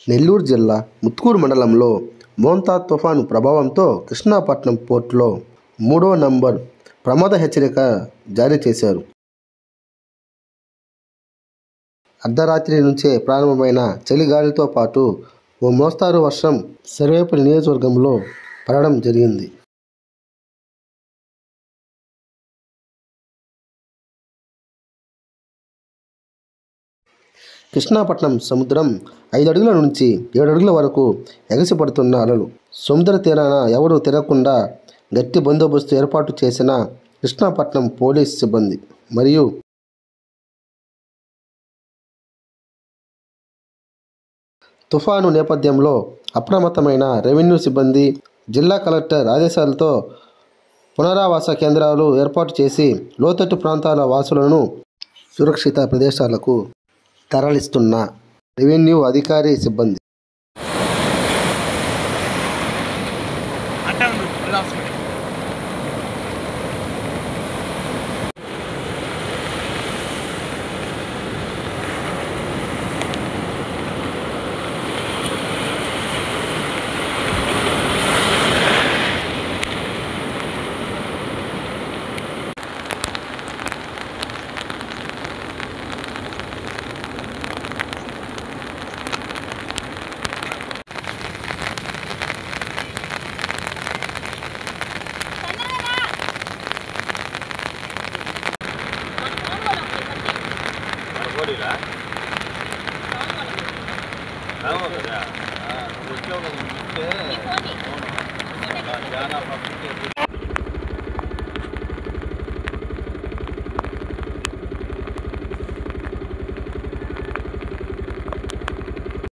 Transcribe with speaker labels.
Speaker 1: నెల్లూరు జిల్లా ముత్కూరు మండలంలో మోంతా తుఫాను ప్రభావంతో కృష్ణాపట్నం పోర్టులో 3వ నంబర్ ప్రమాద హెచ్చరిక జారీ చేశారు. అర్ధరాత్రి నుంచే ప్రారంభమైన చలిగాలితో పాటు ఓ మోస్తారు వర్షం సర్వేపల్లి నియోజకవర్గంలో పడడం జరిగింది. కృష్ణాపట్నం సముద్రం 5 అడుగుల నుంచి 7 అడుగుల వరకు ఎగసిపడుతున్న అలలు. సముద్ర తీరాన ఎవరూ తిరగకుండా గట్టి బందోబస్తు ఏర్పాటు చేసిన కృష్ణాపట్నం పోలీస్ సిబ్బంది మరియు తుఫాను నేపథ్యంలో అప్రమత్తమైన రెవెన్యూ సిబ్బంది జిల్లా కలెక్టర్ ఆదేశాలతో పునరావాస కేంద్రాలు ఏర్పాటు చేసి లోతట్టు ప్రాంతాల వాసులను సురక్షిత ప్రదేశాలకు తరలిస్తున్న రెవెన్యూ అధికారి సిబ్బంది.
Speaker 2: ఉద్యోగం